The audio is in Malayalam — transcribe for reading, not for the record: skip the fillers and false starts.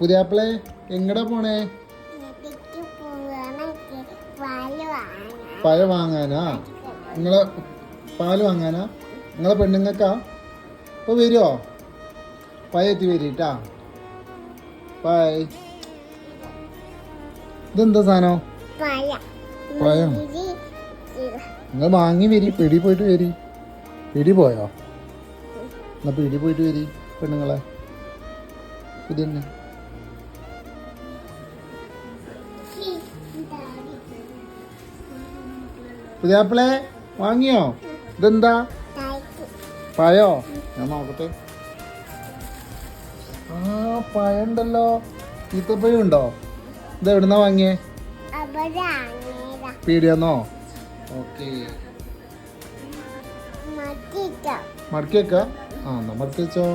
പുതിയാപ്പിളെ എങ്ങടാ പോണേ? പഴം വാങ്ങാനാ? നിങ്ങളെ പാല് വാങ്ങാനാ? നിങ്ങളെ പെണ്ണുങ്ങൾക്കാ? ഇപ്പൊ വരുമോ? പഴത്തി വരിട്ടാ. പായ്. ഇതെന്താ സാധനം? പഴം. നിങ്ങൾ വാങ്ങി വരി. പിടി പോയിട്ട് വരി. പിടി പോയോ? എന്നാ പിടി പോയിട്ട് വരി പെണ്ണുങ്ങളെ. ഇതന്നെ പുതിയാപ്പിളെ വാങ്ങിയോ? ഇതെന്താ പഴോ? ഞാൻ നോക്കട്ടെ. ആ പഴണ്ടല്ലോ. ഈത്തപ്പഴം ഉണ്ടോ? ഇത് എവിടുന്നാ വാങ്ങിയേ? പീടിയാന്നോ? ഓക്കെ. മടക്കി വെക്ക. ആ എന്നാ മടക്കി വെച്ചോ.